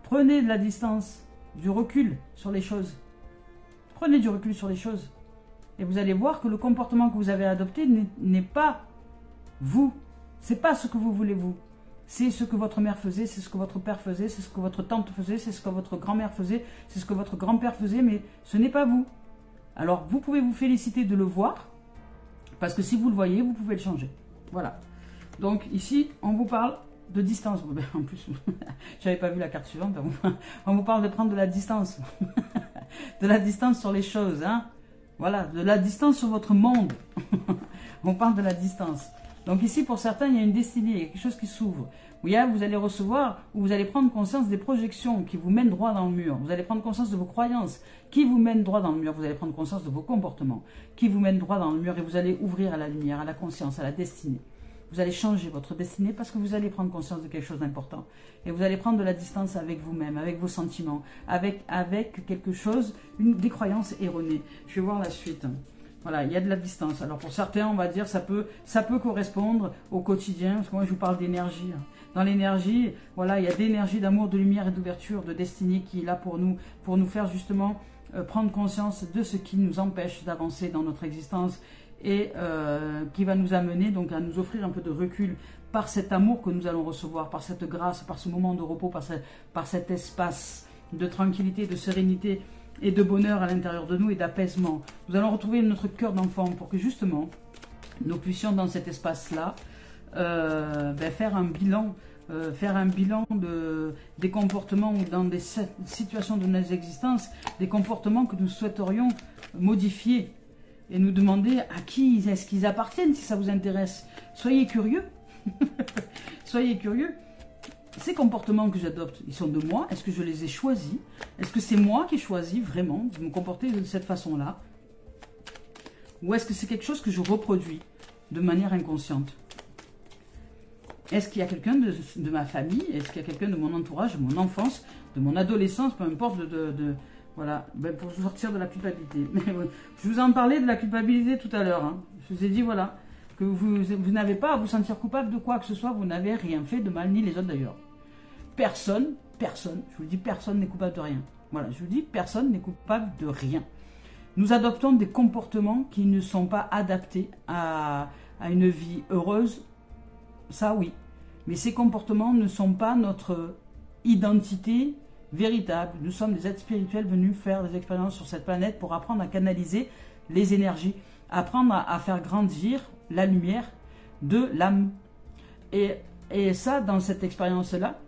Prenez de la distance, du recul sur les choses. Prenez du recul sur les choses. Et vous allez voir que le comportement que vous avez adopté n'est pas vous. C'est pas ce que vous voulez vous. C'est ce que votre mère faisait, c'est ce que votre père faisait, c'est ce que votre tante faisait, c'est ce que votre grand-mère faisait, c'est ce que votre grand-père faisait, mais ce n'est pas vous. Alors vous pouvez vous féliciter de le voir, parce que si vous le voyez, vous pouvez le changer. Voilà. Donc ici, on vous parle de distance. En plus, je n'avais pas vu la carte suivante. On vous parle de prendre de la distance. De la distance sur les choses. Hein. Voilà, de la distance sur votre monde. On parle de la distance. Donc ici, pour certains, il y a une destinée, il y a quelque chose qui s'ouvre. Vous allez recevoir, ou vous allez prendre conscience des projections qui vous mènent droit dans le mur. Vous allez prendre conscience de vos croyances qui vous mènent droit dans le mur. Vous allez prendre conscience de vos comportements qui vous mènent droit dans le mur. Et vous allez ouvrir à la lumière, à la conscience, à la destinée. Vous allez changer votre destinée parce que vous allez prendre conscience de quelque chose d'important. Et vous allez prendre de la distance avec vous-même, avec vos sentiments, avec quelque chose, des croyances erronées. Je vais voir la suite. Voilà, il y a de la distance. Alors pour certains, on va dire, ça peut correspondre au quotidien, parce que moi je vous parle d'énergie. Dans l'énergie, voilà, il y a d'énergie, d'amour, de lumière et d'ouverture, de destinée qui est là pour nous faire justement prendre conscience de ce qui nous empêche d'avancer dans notre existence et qui va nous amener donc à nous offrir un peu de recul par cet amour que nous allons recevoir, par cette grâce, par ce moment de repos, par cet espace de tranquillité, de sérénité et de bonheur à l'intérieur de nous et d'apaisement. Nous allons retrouver notre cœur d'enfant pour que justement nous puissions dans cet espace-là faire un bilan des comportements ou dans des situations de nos existences, des comportements que nous souhaiterions modifier et nous demander à qui est-ce qu'ils appartiennent si ça vous intéresse. Soyez curieux. Soyez curieux. Ces comportements que j'adopte, ils sont de moi. Est-ce que je les ai choisis? Est-ce que c'est moi qui ai choisi vraiment de me comporter de cette façon-là? Ou est-ce que c'est quelque chose que je reproduis de manière inconsciente? Est-ce qu'il y a quelqu'un de ma famille? Est-ce qu'il y a quelqu'un de mon entourage, de mon enfance, de mon adolescence, peu importe, voilà, pour sortir de la culpabilité. Je vous en parlais de la culpabilité tout à l'heure. Hein. Je vous ai dit, voilà, que vous n'avez pas à vous sentir coupable de quoi que ce soit. Vous n'avez rien fait de mal, ni les autres d'ailleurs. Personne, je vous le dis, personne n'est coupable de rien. Voilà, je vous dis, personne n'est coupable de rien. Nous adoptons des comportements qui ne sont pas adaptés à une vie heureuse. Ça, oui. Mais ces comportements ne sont pas notre identité véritable. Nous sommes des êtres spirituels venus faire des expériences sur cette planète pour apprendre à canaliser les énergies, apprendre à faire grandir la lumière de l'âme. Et ça, dans cette expérience-là,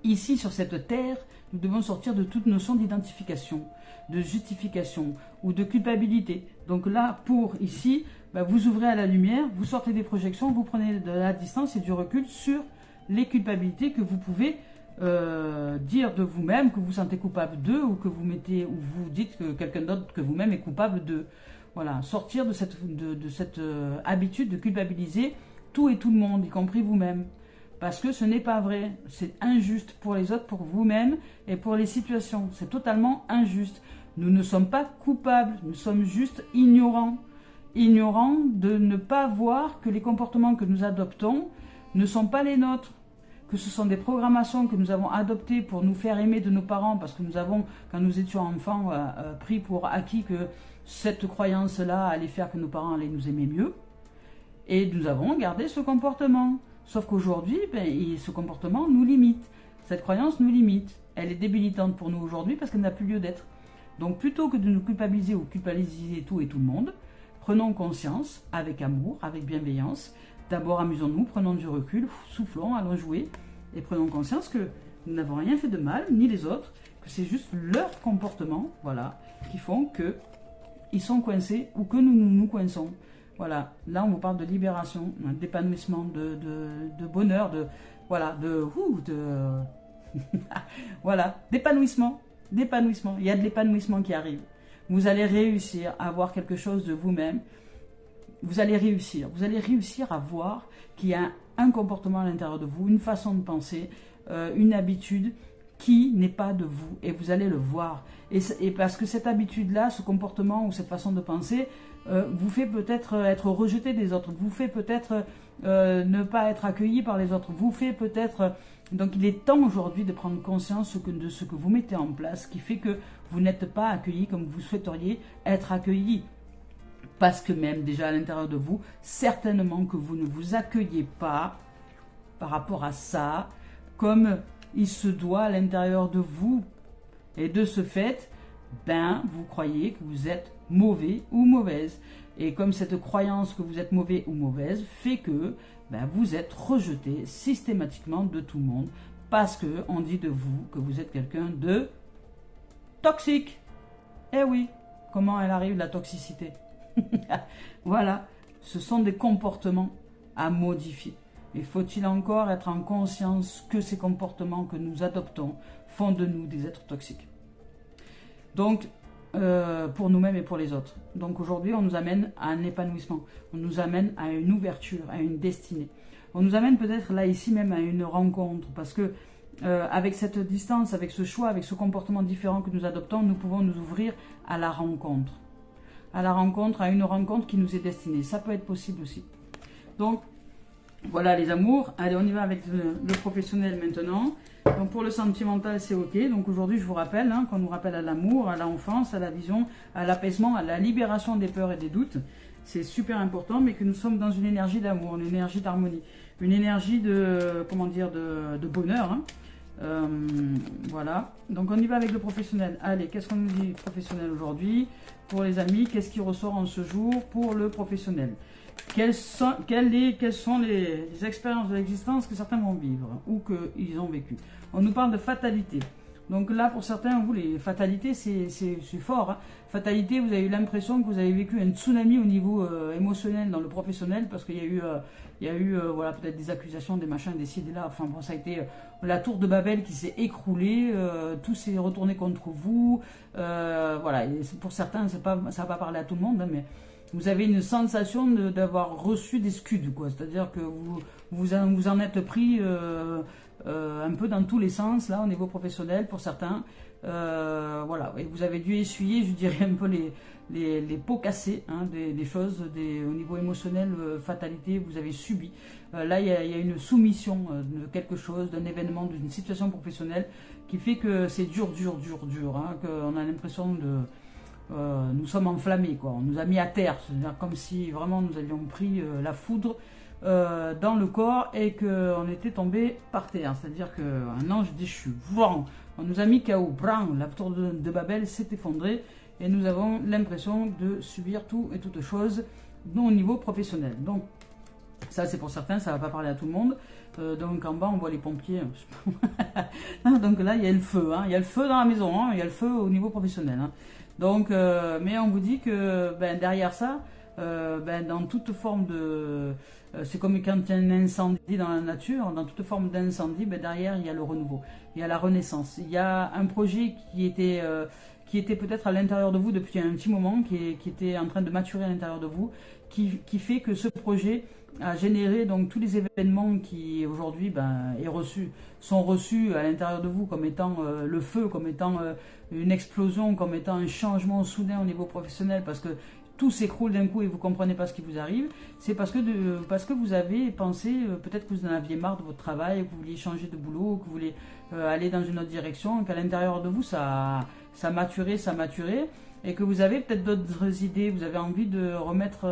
ici sur cette terre, nous devons sortir de toute notion d'identification, de justification ou de culpabilité. Donc là, pour ici, vous ouvrez à la lumière, vous sortez des projections, vous prenez de la distance et du recul sur les culpabilités que vous pouvez dire de vous-même, que vous sentez coupable d'eux, ou que vous dites que quelqu'un d'autre que vous-même est coupable d'eux. Voilà, sortir de cette habitude de culpabiliser tout et tout le monde, y compris vous-même. Parce que ce n'est pas vrai, c'est injuste pour les autres, pour vous-même et pour les situations. C'est totalement injuste. Nous ne sommes pas coupables, nous sommes juste ignorants. Ignorants de ne pas voir que les comportements que nous adoptons ne sont pas les nôtres. Que ce sont des programmations que nous avons adoptées pour nous faire aimer de nos parents, parce que nous avons, quand nous étions enfants, pris pour acquis que cette croyance-là allait faire que nos parents allaient nous aimer mieux. Et nous avons gardé ce comportement. Sauf qu'aujourd'hui, ce comportement nous limite. Cette croyance nous limite. Elle est débilitante pour nous aujourd'hui parce qu'elle n'a plus lieu d'être. Donc plutôt que de nous culpabiliser ou culpabiliser tout et tout le monde, prenons conscience avec amour, avec bienveillance. D'abord amusons-nous, prenons du recul, soufflons, allons jouer et prenons conscience que nous n'avons rien fait de mal, ni les autres, que c'est juste leur comportement, voilà, qui font que ils sont coincés ou que nous coinçons. Voilà, là on vous parle de libération, d'épanouissement, de bonheur, voilà, voilà, d'épanouissement. Il y a de l'épanouissement qui arrive. Vous allez réussir à voir quelque chose de vous-même. Vous allez réussir à voir qu'il y a un comportement à l'intérieur de vous, une façon de penser, une habitude qui n'est pas de vous. Et vous allez le voir. Et parce que cette habitude-là, ce comportement ou cette façon de penser, vous fait peut-être être rejeté des autres, vous fait peut-être ne pas être accueilli par les autres, vous fait peut-être... Donc il est temps aujourd'hui de prendre conscience de ce que vous mettez en place, qui fait que vous n'êtes pas accueilli comme vous souhaiteriez être accueilli. Parce que même déjà à l'intérieur de vous, certainement que vous ne vous accueillez pas par rapport à ça, comme il se doit à l'intérieur de vous. Et de ce fait, vous croyez que vous êtes mauvais ou mauvaise. Et comme cette croyance que vous êtes mauvais ou mauvaise fait que vous êtes rejeté systématiquement de tout le monde parce qu'on dit de vous que vous êtes quelqu'un de toxique. Eh oui, comment elle arrive la toxicité? Voilà, ce sont des comportements à modifier. Et faut-il encore être en conscience que ces comportements que nous adoptons font de nous des êtres toxiques. Donc, pour nous-mêmes et pour les autres. Donc aujourd'hui, on nous amène à un épanouissement, on nous amène à une ouverture, à une destinée. On nous amène peut-être là, ici même, à une rencontre, parce que avec cette distance, avec ce choix, avec ce comportement différent que nous adoptons, nous pouvons nous ouvrir à la rencontre. À une rencontre qui nous est destinée. Ça peut être possible aussi. Donc, voilà les amours. Allez, on y va avec le professionnel maintenant. Donc pour le sentimental, c'est ok. Donc aujourd'hui, je vous rappelle qu'on nous rappelle à l'amour, à l'enfance, à la vision, à l'apaisement, à la libération des peurs et des doutes. C'est super important, mais que nous sommes dans une énergie d'amour, une énergie d'harmonie, une énergie de, comment dire, de bonheur. Voilà. Donc on y va avec le professionnel. Allez, qu'est-ce qu'on nous dit professionnel aujourd'hui? Pour les amis, qu'est-ce qui ressort en ce jour pour le professionnel? Quelles sont les expériences de l'existence que certains vont vivre ou qu'ils ont vécu? On nous parle de fatalité. Donc là, pour certains, vous, les fatalités, c'est fort. Fatalité, vous avez eu l'impression que vous avez vécu un tsunami au niveau émotionnel dans le professionnel parce qu'il y a eu, voilà, peut-être des accusations, des machins, des ci, des là. Enfin bon, ça a été la tour de Babel qui s'est écroulée, tout s'est retourné contre vous. Voilà, et pour certains, ça va pas parler à tout le monde, mais... Vous avez une sensation d'avoir reçu des scuds, quoi. C'est-à-dire que vous en êtes pris un peu dans tous les sens, là, au niveau professionnel, pour certains. Voilà, et vous avez dû essuyer, je dirais, un peu les pots cassés, des choses, au niveau émotionnel, fatalité, vous avez subi. Là, il y a une soumission de quelque chose, d'un événement, d'une situation professionnelle, qui fait que c'est dur, qu'on a l'impression de... nous sommes enflammés, quoi. On nous a mis à terre, c'est-à-dire comme si vraiment nous avions pris la foudre dans le corps et qu'on était tombé par terre, c'est-à-dire qu'un ange déchu, on nous a mis KO, la tour de Babel s'est effondrée et nous avons l'impression de subir tout et toutes choses au niveau professionnel. Donc ça c'est pour certains, ça ne va pas parler à tout le monde. Donc en bas on voit les pompiers. Donc là il y a le feu, il y a le feu dans la maison, il y a le feu au niveau professionnel. Donc, mais on vous dit que derrière ça, dans toute forme de... c'est comme quand il y a un incendie dans la nature, dans toute forme d'incendie, derrière il y a le renouveau, il y a la renaissance. Il y a un projet qui était peut-être à l'intérieur de vous depuis un petit moment, qui était en train de maturer à l'intérieur de vous, qui fait que ce projet a généré donc tous les événements qui aujourd'hui sont reçus à l'intérieur de vous comme étant le feu, comme étant une explosion, comme étant un changement soudain au niveau professionnel, parce que tout s'écroule d'un coup et vous ne comprenez pas ce qui vous arrive. C'est parce que vous avez pensé, peut-être que vous en aviez marre de votre travail, que vous vouliez changer de boulot, que vous voulez aller dans une autre direction, qu'à l'intérieur de vous ça maturait, et que vous avez peut-être d'autres idées, vous avez envie de remettre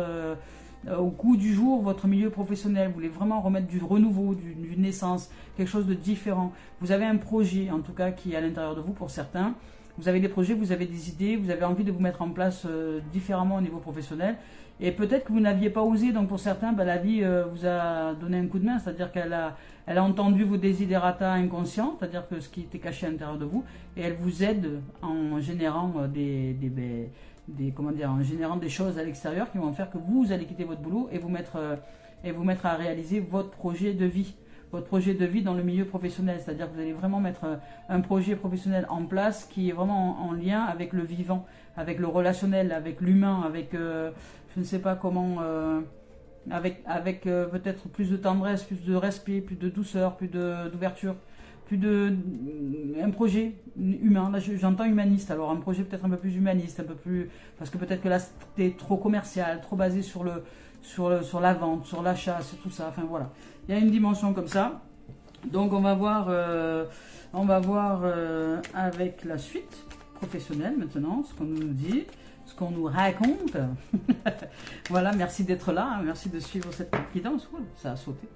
au goût du jour votre milieu professionnel, vous voulez vraiment remettre du renouveau, d'une naissance, quelque chose de différent. Vous avez un projet, en tout cas, qui est à l'intérieur de vous pour certains. Vous avez des projets, vous avez des idées, vous avez envie de vous mettre en place différemment au niveau professionnel. Et peut-être que vous n'aviez pas osé, donc pour certains, la vie vous a donné un coup de main, c'est-à-dire qu'elle a entendu vos desiderata inconscients, c'est-à-dire que ce qui était caché à l'intérieur de vous, et elle vous aide en générant en générant des choses à l'extérieur qui vont faire que vous allez quitter votre boulot et vous mettre à réaliser votre projet de vie. Votre projet de vie dans le milieu professionnel, c'est-à-dire que vous allez vraiment mettre un projet professionnel en place qui est vraiment en lien avec le vivant, avec le relationnel, avec l'humain, avec, je ne sais pas comment, avec peut-être plus de tendresse, plus de respect, plus de douceur, plus d'ouverture, un projet humain. Là, j'entends humaniste, alors un projet peut-être un peu plus humaniste, un peu plus, parce que peut-être que là, c'était trop commercial, trop basé sur la vente, sur l'achat, sur tout ça, enfin voilà. Il y a une dimension comme ça. Donc on va voir avec la suite professionnelle maintenant, ce qu'on nous dit, ce qu'on nous raconte. Voilà, merci d'être là, hein, merci de suivre cette guidance. Ça a sauté.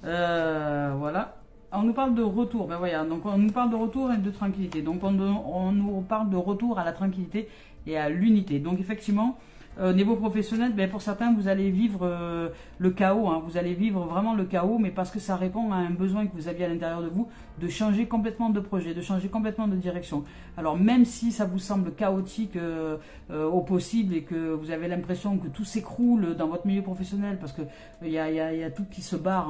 Voilà. On nous parle de retour, ben voilà, donc on nous parle de retour et de tranquillité. Donc on nous parle de retour à la tranquillité et à l'unité. Donc effectivement, au niveau professionnel, pour certains, vous allez vivre le chaos, hein. Vous allez vivre vraiment le chaos, mais parce que ça répond à un besoin que vous aviez à l'intérieur de vous, de changer complètement de projet, de changer complètement de direction. Alors même si ça vous semble chaotique au possible et que vous avez l'impression que tout s'écroule dans votre milieu professionnel, parce que il y a tout qui se barre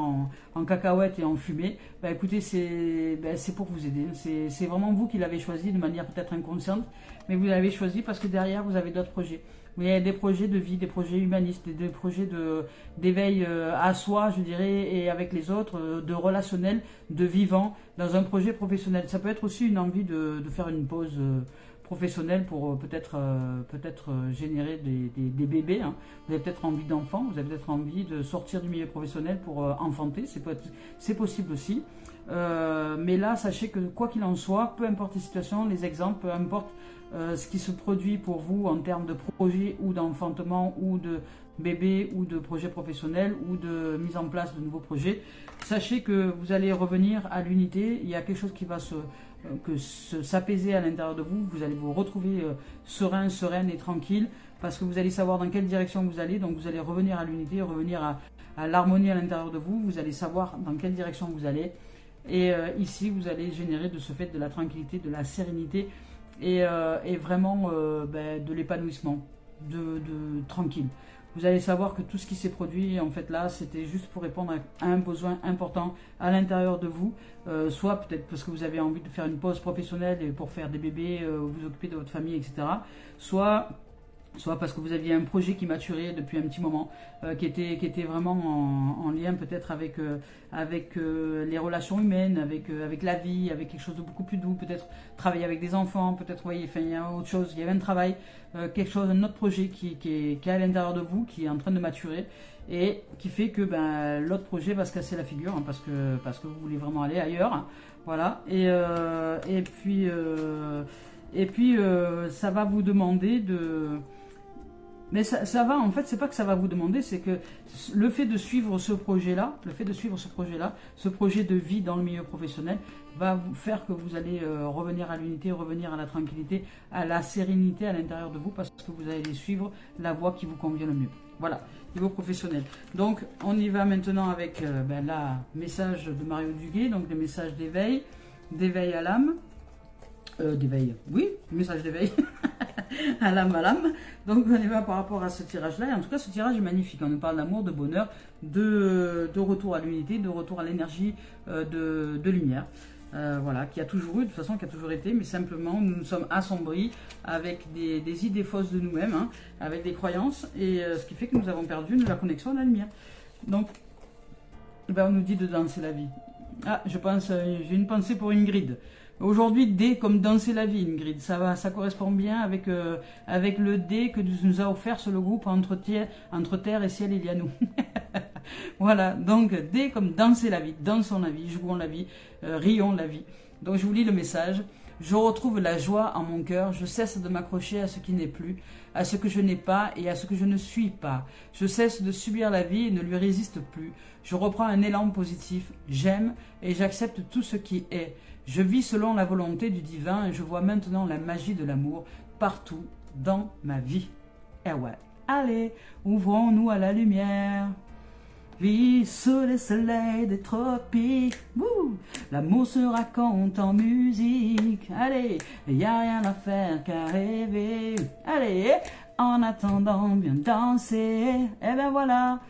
en cacahuètes et en fumée, écoutez, c'est pour vous aider. C'est vraiment vous qui l'avez choisi de manière peut-être inconsciente, mais vous l'avez choisi parce que derrière, vous avez d'autres projets. Il y a des projets de vie, des projets humanistes, des projets d'éveil à soi, je dirais, et avec les autres, de relationnel, de vivant, dans un projet professionnel. Ça peut être aussi une envie de faire une pause professionnelle pour peut-être générer des bébés, hein. Vous avez peut-être envie d'enfants, vous avez peut-être envie de sortir du milieu professionnel pour enfanter, c'est possible aussi. Mais là, sachez que quoi qu'il en soit, peu importe les situations, les exemples, peu importe ce qui se produit pour vous en termes de projet ou d'enfantement ou de bébé ou de projet professionnel ou de mise en place de nouveaux projets, sachez que vous allez revenir à l'unité. Il y a quelque chose qui va s'apaiser à l'intérieur de vous. Vous allez vous retrouver serein, sereine et tranquille parce que vous allez savoir dans quelle direction vous allez. Donc vous allez revenir à l'unité, revenir à l'harmonie à l'intérieur de vous. Vous allez savoir dans quelle direction vous allez. Et ici, vous allez générer de ce fait de la tranquillité, de la sérénité et vraiment de l'épanouissement, de tranquille. Vous allez savoir que tout ce qui s'est produit, en fait là, c'était juste pour répondre à un besoin important à l'intérieur de vous, soit peut-être parce que vous avez envie de faire une pause professionnelle et pour faire des bébés, vous occuper de votre famille, etc. Soit parce que vous aviez un projet qui maturait depuis un petit moment, qui était vraiment en lien peut-être avec les relations humaines, avec la vie, avec quelque chose de beaucoup plus doux, peut-être travailler avec des enfants, peut-être, voyez, enfin, il y a autre chose, il y avait un travail, quelque chose, un autre projet qui est à l'intérieur de vous, qui est en train de maturer, et qui fait que l'autre projet va se casser la figure, hein, parce que vous voulez vraiment aller ailleurs, hein, voilà, et puis ça va vous demander de... Mais ça va, en fait, c'est pas que ça va vous demander, c'est que le fait de suivre ce projet-là, ce projet de vie dans le milieu professionnel, va vous faire que vous allez revenir à l'unité, revenir à la tranquillité, à la sérénité à l'intérieur de vous, parce que vous allez suivre la voie qui vous convient le mieux. Voilà, niveau professionnel. Donc, on y va maintenant avec la message de Mario Duguay, donc des messages d'éveil à l'âme. Message d'éveil à l'âme. Donc on y va par rapport à ce tirage-là. Et en tout cas, ce tirage est magnifique. On nous parle d'amour, de bonheur, de retour à l'unité, de retour à l'énergie de lumière. Voilà, qui a toujours eu, de toute façon, qui a toujours été, mais simplement, nous nous sommes assombris avec des idées fausses de nous-mêmes, hein, avec des croyances, et ce qui fait que nous avons perdu la connexion à la lumière. Donc, on nous dit de danser la vie. Ah, j'ai une pensée pour Ingrid. Aujourd'hui, D comme danser la vie, Ingrid, ça correspond bien avec le D que nous a offert sur le groupe entre terre et ciel, il y a nous. Voilà, donc D comme danser la vie, dansons la vie, jouons la vie, rions la vie. Donc je vous lis le message. Je retrouve la joie en mon cœur. Je cesse de m'accrocher à ce qui n'est plus, à ce que je n'ai pas et à ce que je ne suis pas. Je cesse de subir la vie et ne lui résiste plus. Je reprends un élan positif. J'aime et j'accepte tout ce qui est. Je vis selon la volonté du divin et je vois maintenant la magie de l'amour partout dans ma vie. Eh ouais, allez, ouvrons-nous à la lumière. Vie sous le soleil des tropiques. Wouh, l'amour se raconte en musique. Allez, y a rien à faire qu'à rêver. Allez, en attendant bien danser. Et ben voilà,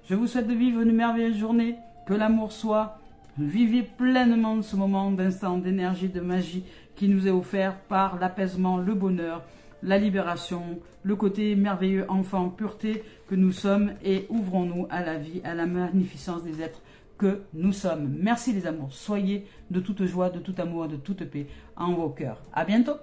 je vous souhaite de vivre une merveilleuse journée. Que l'amour soit. Vivez pleinement ce moment d'instant, d'énergie, de magie qui nous est offert par l'apaisement, le bonheur, la libération, le côté merveilleux enfant, pureté que nous sommes et ouvrons-nous à la vie, à la magnificence des êtres que nous sommes. Merci les amours, soyez de toute joie, de tout amour, de toute paix en vos cœurs. À bientôt.